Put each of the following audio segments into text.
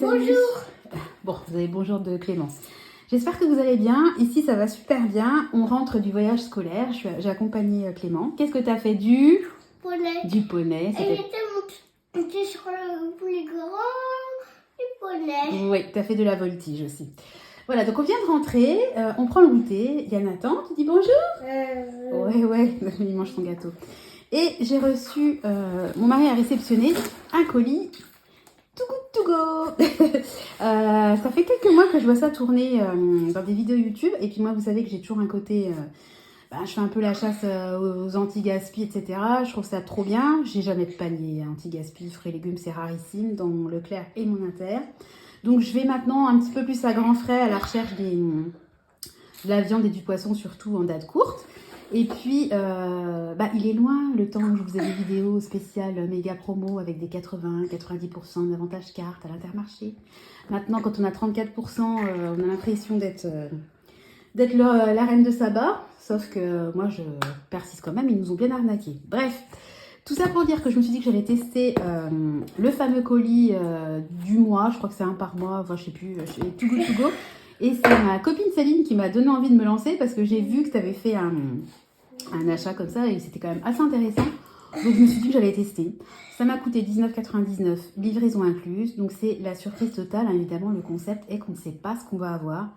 Salut. Bonjour. Bon, vous avez bonjour de Clémence. J'espère que vous allez bien. Ici, ça va super bien. On rentre du voyage scolaire. J'ai accompagné Clément. Qu'est-ce que tu as fait Poney. Du poney. Elle était montée sur le plus grand du poney. Oui, tu as fait de la voltige aussi. Voilà, donc on vient de rentrer. On prend le goûter. Il y a Nathan. Tu dis bonjour Ouais, il mange son gâteau. Et j'ai reçu, mon mari a réceptionné un colis. Too good to go. Ça fait quelques mois que je vois ça tourner dans des vidéos YouTube. Et puis moi, vous savez que j'ai toujours un côté... je fais un peu la chasse aux anti-gaspi, etc. Je trouve ça trop bien. J'ai jamais de panier anti-gaspi, fruits et légumes, c'est rarissime dans mon Leclerc et mon Inter. Donc je vais maintenant un petit peu plus à grands frais à la recherche de la viande et du poisson, surtout en date courte. Et puis, il est loin le temps où je faisais des vidéos spéciales méga promo avec des 80-90% d'avantages cartes à l'Intermarché. Maintenant, quand on a 34%, on a l'impression d'être la reine de Saba. Sauf que moi, je persiste quand même, ils nous ont bien arnaqués. Bref, tout ça pour dire que je me suis dit que j'allais tester le fameux colis du mois. Je crois que c'est un par mois, enfin, je sais plus, Too Good To Go. Et c'est ma copine Céline qui m'a donné envie de me lancer parce que j'ai vu que tu avais fait un achat comme ça et c'était quand même assez intéressant. Donc je me suis dit que j'allais tester. Ça m'a coûté 19,99 €, livraison incluse. Donc c'est la surprise totale. Évidemment, le concept est qu'on ne sait pas ce qu'on va avoir.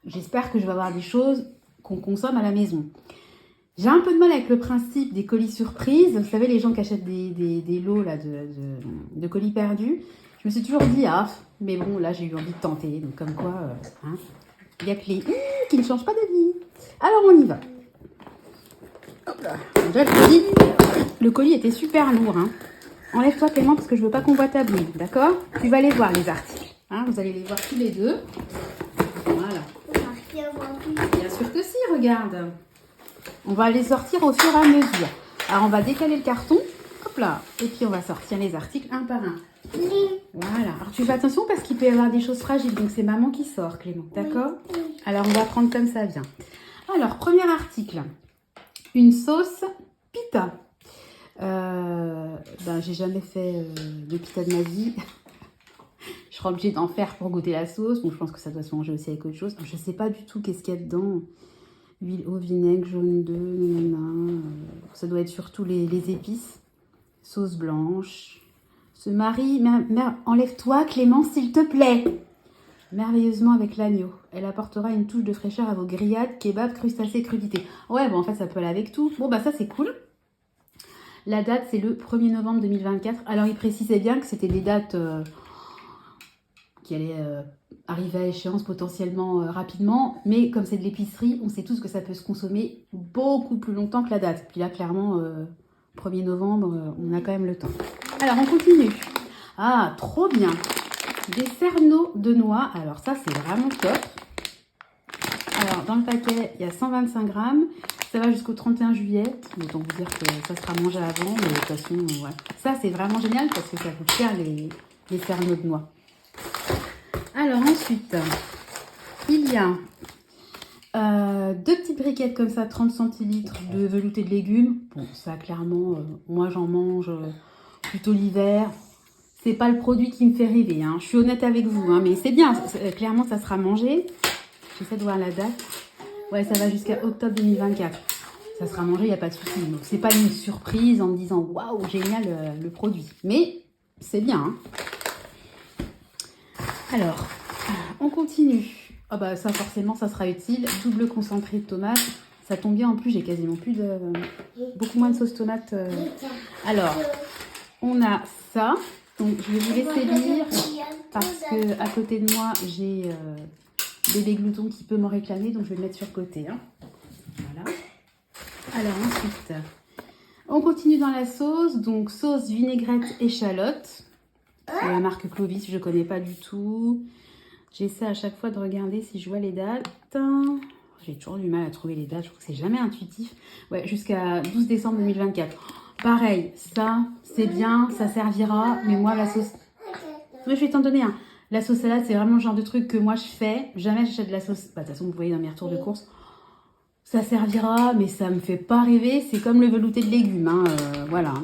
J'espère que je vais avoir des choses qu'on consomme à la maison. J'ai un peu de mal avec le principe des colis surprises. Vous savez, les gens qui achètent des lots là, de colis perdus. Je me suis toujours dit, mais bon, là, j'ai eu envie de tenter. Donc, comme quoi, il y a que les qui ne changent pas d'avis. Alors, on y va. Hop là. Déjà, le colis était super lourd. Enlève-toi, Clément, parce que je veux pas qu'on voit ta bouille. D'accord? Tu vas les voir, les articles. Vous allez les voir tous les deux. Voilà. Bien sûr que si, regarde. On va les sortir au fur et à mesure. Alors, on va décaler le carton. Hop là. Et puis, on va sortir les articles un par un. Voilà. Alors, tu fais attention parce qu'il peut y avoir des choses fragiles. Donc, c'est maman qui sort, Clément. D'accord? Alors, on va prendre comme ça vient. Alors, premier article. Une sauce pita. J'ai jamais fait de pita de ma vie. Je serai obligée d'en faire pour goûter la sauce. Donc, je pense que ça doit se manger aussi avec autre chose. Je ne sais pas du tout qu'est-ce qu'il y a dedans. Huile au vinaigre, jaune d'œuf, ça doit être surtout les épices. Sauce blanche. Se marie, enlève-toi Clément s'il te plaît. Merveilleusement avec l'agneau. Elle apportera une touche de fraîcheur à vos grillades, kebabs, crustacés, crudités. Ouais, en fait ça peut aller avec tout. Bon ça c'est cool. La date c'est le 1er novembre 2024. Alors il précisait bien que c'était des dates qui allaient arriver à échéance potentiellement rapidement. Mais comme c'est de l'épicerie, on sait tous que ça peut se consommer beaucoup plus longtemps que la date. Puis là clairement, 1er novembre, on a quand même le temps. Alors, on continue. Trop bien. Des cerneaux de noix. Alors, ça, c'est vraiment top. Alors, dans le paquet, il y a 125 grammes. Ça va jusqu'au 31 juillet. Autant vous dire que ça sera mangé avant. Mais de toute façon, ouais. Ça, c'est vraiment génial parce que ça coûte cher, les cerneaux de noix. Alors, ensuite, il y a 2 petites briquettes comme ça, 30 centilitres de velouté de légumes. Bon, ça, clairement, moi, j'en mange... plutôt l'hiver, c'est pas le produit qui me fait rêver. Je suis honnête avec vous, mais c'est bien. Clairement, ça sera mangé. J'essaie de voir la date. Ouais, ça va jusqu'à octobre 2024. Ça sera mangé, il n'y a pas de souci. Donc, c'est pas une surprise en me disant waouh, génial le produit. Mais c'est bien. Alors, on continue. Ça, forcément, ça sera utile. Double concentré de tomate. Ça tombe bien, en plus, j'ai quasiment beaucoup moins de sauce tomate. Alors, on a ça. Donc, je vais vous laisser lire parce que à côté de moi, j'ai bébé glouton qui peut m'en réclamer. Donc, je vais le mettre sur côté. Voilà. Alors, ensuite, on continue dans la sauce. Donc, sauce vinaigrette échalote. C'est la marque Clovis, je ne connais pas du tout. J'essaie à chaque fois de regarder si je vois les dates. J'ai toujours du mal à trouver les dates. Je trouve que c'est jamais intuitif. Ouais, jusqu'à 12 décembre 2024. Pareil, ça, c'est bien, ça servira. Mais moi, la sauce... Oui, je vais t'en donner un. La sauce salade, c'est vraiment le genre de truc que moi, je fais. Jamais j'achète de la sauce... De toute façon, vous voyez dans mes retours de course. Ça servira, mais ça me fait pas rêver. C'est comme le velouté de légumes. Voilà. Alors,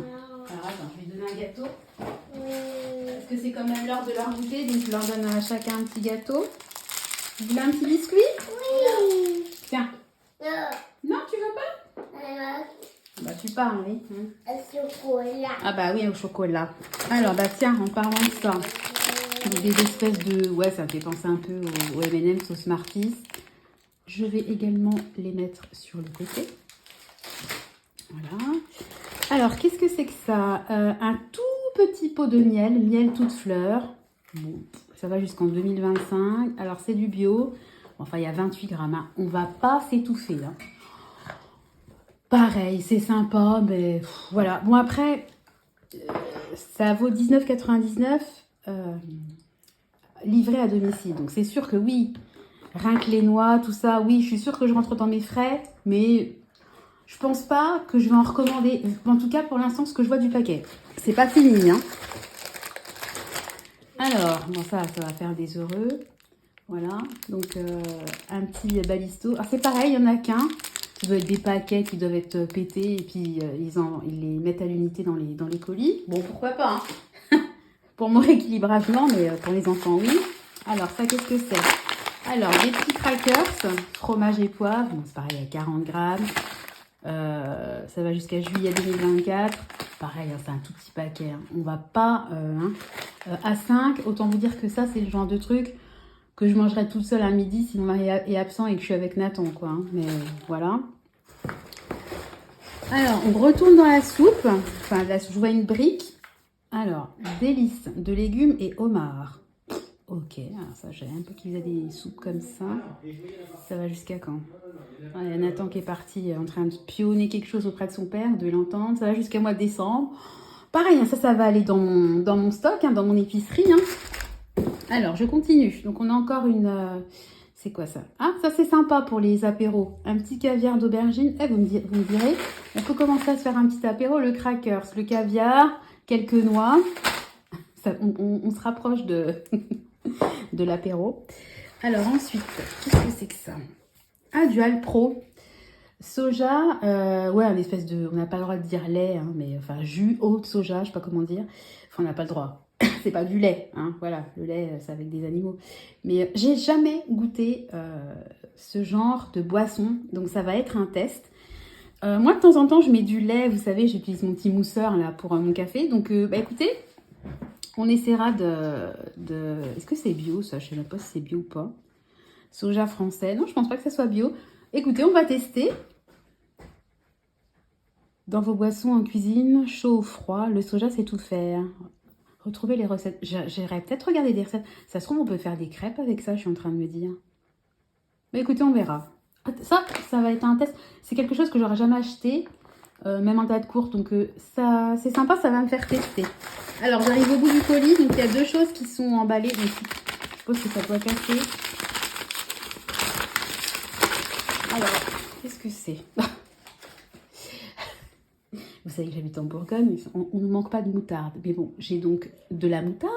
attends, je vais donner un gâteau. Parce que c'est quand même l'heure de leur goûter, donc je leur donne à chacun un petit gâteau. Vous voulez un petit biscuit? Oui. Tiens. Non, tu veux pas? Bah tu parles, oui. Chocolat. Ah bah oui, au chocolat. Alors bah tiens, en parlant de ça, donc des espèces de... Ouais, ça me fait penser un peu au M&M's, au Smarties. Je vais également les mettre sur le côté. Voilà. Alors, qu'est-ce que c'est que ça? Un tout petit pot de miel, miel toute fleur. Bon, ça va jusqu'en 2025. Alors, c'est du bio. Enfin, il y a 28 grammes. Hein. On va pas s'étouffer. Hein. Pareil, c'est sympa, mais voilà. Bon, après, ça vaut 19,99 livré à domicile. Donc, c'est sûr que oui, rien que les noix, tout ça, oui, je suis sûre que je rentre dans mes frais, mais je pense pas que je vais en recommander. En tout cas, pour l'instant, ce que je vois du paquet. C'est pas fini, hein. Alors, bon, ça va faire des heureux. Voilà, donc un petit balisto. Ah, c'est pareil, il n'y en a qu'un. Ça doit être des paquets qui doivent être pétés et puis ils les mettent à l'unité dans les colis. Bon, pourquoi pas, hein. Pour mon rééquilibrage, non, mais pour les enfants, oui. Alors, ça, qu'est-ce que c'est? Alors, des petits crackers, fromage et poivre. Bon, c'est pareil, à 40 grammes. Ça va jusqu'à juillet 2024. Pareil, hein, c'est un tout petit paquet. Hein. On va pas à 5. Autant vous dire que ça, c'est le genre de truc que je mangerai toute seule à midi si mon mari est absent et que je suis avec Nathan, quoi. Hein. Mais voilà. Alors, on retourne dans la soupe. Enfin, là, je vois une brique. Alors, délices de légumes et homard. Ok, alors ça, j'avais un peu qu'il faisait des soupes comme ça. Ça va jusqu'à quand? Il y a Nathan qui est parti en train de pionner quelque chose auprès de son père, de l'entendre. Ça va jusqu'à mois de décembre. Pareil, hein, ça va aller dans mon stock, hein, dans mon épicerie. Hein. Alors, je continue. Donc, on a encore une... c'est quoi ça? Ah, ça, c'est sympa pour les apéros. Un petit caviar d'aubergine. Eh, vous me direz, on peut commencer à se faire un petit apéro. Le crackers, le caviar, quelques noix. Ça, on se rapproche de, de l'apéro. Alors, ensuite, qu'est-ce que c'est que ça? Ah, du Alpro. Soja, ouais, une espèce de... On n'a pas le droit de dire lait, hein, mais enfin, jus, eau de soja, je sais pas comment dire. Enfin, on n'a pas le droit. C'est pas du lait, hein, voilà. Le lait, c'est avec des animaux. Mais j'ai jamais goûté ce genre de boisson, donc ça va être un test. Moi, de temps en temps, je mets du lait, vous savez, j'utilise mon petit mousseur là pour mon café. Donc, bah écoutez, on essaiera de... Est-ce que c'est bio, ça? Je sais même pas si c'est bio ou pas. Soja français. Non, je pense pas que ça soit bio. Écoutez, on va tester. Dans vos boissons en cuisine, chaud ou froid, le soja c'est tout faire. Retrouvez les recettes. J'irais peut-être regarder des recettes. Ça se trouve, on peut faire des crêpes avec ça, je suis en train de me dire. Mais écoutez, on verra. Ça va être un test. C'est quelque chose que j'aurais jamais acheté, même en date courte. Donc ça, c'est sympa, ça va me faire tester. Alors, j'arrive au bout du colis. Donc, il y a deux choses qui sont emballées. Donc, je suppose que ça doit casser. Alors, qu'est-ce que c'est? Vous savez que j'habite en Bourgogne, on ne manque pas de moutarde. Mais bon, j'ai donc de la moutarde.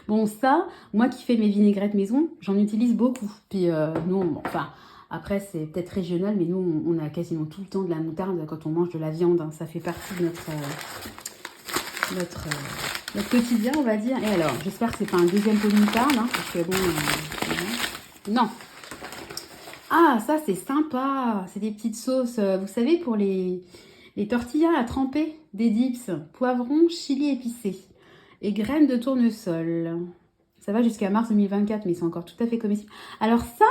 Bon, ça, moi qui fais mes vinaigrettes maison, j'en utilise beaucoup. Puis nous, enfin, après c'est peut-être régional, mais nous, on a quasiment tout le temps de la moutarde quand on mange de la viande. Hein. Ça fait partie de notre quotidien, on va dire. Et alors, j'espère que c'est pas un deuxième pot de moutarde, hein, parce que bon... non. Ah, ça c'est sympa. C'est des petites sauces, vous savez, pour les tortillas à tremper, des dips, poivrons, chili épicé et graines de tournesol. Ça va jusqu'à mars 2024, mais c'est encore tout à fait comestible. Alors ça,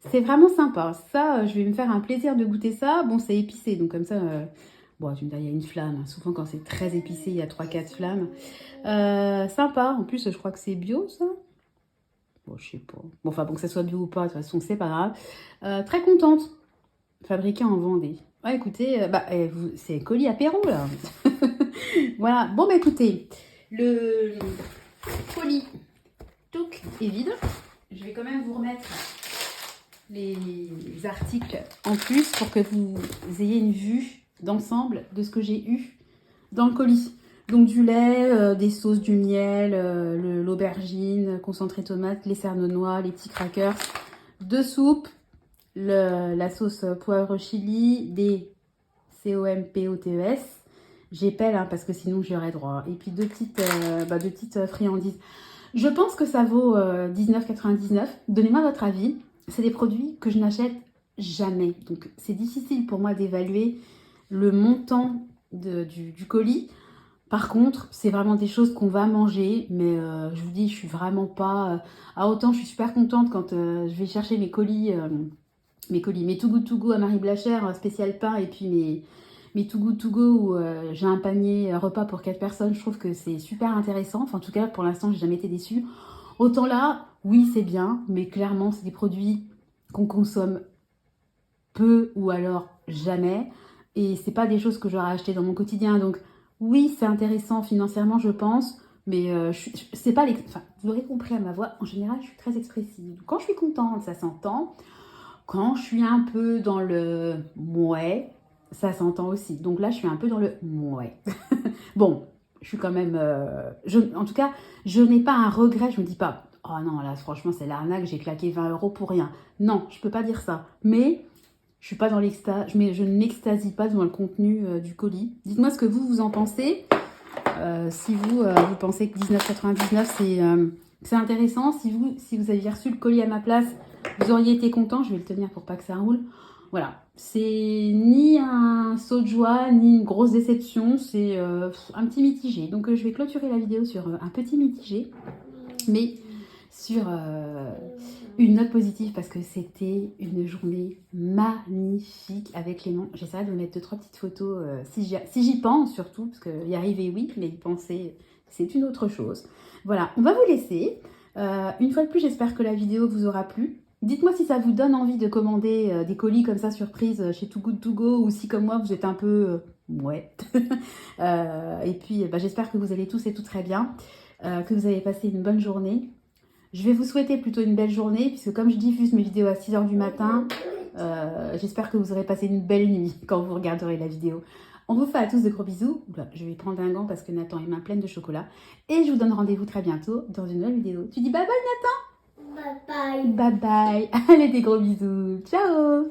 c'est vraiment sympa. Ça, je vais me faire un plaisir de goûter ça. Bon, c'est épicé, donc comme ça... bon, tu me dis, il y a une flamme. Souvent, quand c'est très épicé, il y a 3-4 flammes. Sympa. En plus, je crois que c'est bio, ça. Bon, je sais pas. Bon, enfin, bon, que ça soit bio ou pas, de toute façon, c'est pas grave. Très contente. Fabriqué en Vendée. Ouais, écoutez, c'est colis apéro, là. Voilà. Bon, bah, écoutez, le colis touc est vide. Je vais quand même vous remettre les articles en plus pour que vous ayez une vue d'ensemble de ce que j'ai eu dans le colis. Donc du lait, des sauces, du miel, l'aubergine, concentré tomate, les cernes noix, les petits crackers, deux soupes, la sauce poivre chili, des COMPOTES, J'épelle hein, parce que sinon j'aurais droit. Et puis deux petites friandises. Je pense que ça vaut 19,99. Donnez-moi votre avis. C'est des produits que je n'achète jamais. Donc c'est difficile pour moi d'évaluer le montant du colis. Par contre, c'est vraiment des choses qu'on va manger, mais je vous dis, je suis vraiment pas... autant je suis super contente quand je vais chercher mes Too Good To Go à Marie Blachère, spécial pain, et puis mes Too Good To Go où j'ai un panier repas pour 4 personnes. Je trouve que c'est super intéressant. Enfin, en tout cas, pour l'instant, j'ai jamais été déçue. Autant là, oui, c'est bien, mais clairement, c'est des produits qu'on consomme peu ou alors jamais. Et c'est pas des choses que j'aurais achetées dans mon quotidien. Donc, oui, c'est intéressant financièrement, je pense. Mais c'est pas enfin, vous l'aurez compris à ma voix, en général, je suis très expressive. Quand je suis contente, ça s'entend. Quand je suis un peu dans le mouais, ça s'entend aussi. Donc là, je suis un peu dans le mouais. Bon, je suis quand même... en tout cas, je n'ai pas un regret. Je me dis pas, oh non, là, franchement, c'est l'arnaque, j'ai claqué 20 € pour rien. Non, je peux pas dire ça. Mais je suis pas dans l'extase, je ne m'extasie pas devant le contenu du colis. Dites-moi ce que vous en pensez. Si vous pensez que 19,99 c'est intéressant. Si vous aviez reçu le colis à ma place, vous auriez été content. Je vais le tenir pour pas que ça roule. Voilà, c'est ni un saut de joie, ni une grosse déception. C'est un petit mitigé. Donc je vais clôturer la vidéo sur un petit mitigé. Mais sur une note positive parce que c'était une journée magnifique avec Clément. J'essaierai de vous mettre 2-3 petites photos si j'y pense surtout, parce qu'y arriver oui, mais y penser c'est une autre chose. Voilà, on va vous laisser. Une fois de plus, j'espère que la vidéo vous aura plu. Dites-moi si ça vous donne envie de commander des colis comme ça surprise chez Too Good To Go, ou si comme moi vous êtes un peu ouais. Et puis j'espère que vous allez tous et toutes très bien, que vous avez passé une bonne journée. Je vais vous souhaiter plutôt une belle journée, puisque comme je diffuse mes vidéos à 6 h du matin, j'espère que vous aurez passé une belle nuit quand vous regarderez la vidéo. On vous fait à tous de gros bisous. Je vais prendre un gant parce que Nathan est main pleine de chocolat. Et je vous donne rendez-vous très bientôt dans une nouvelle vidéo. Tu dis bye bye Nathan? Bye bye. Bye bye. Allez, des gros bisous. Ciao.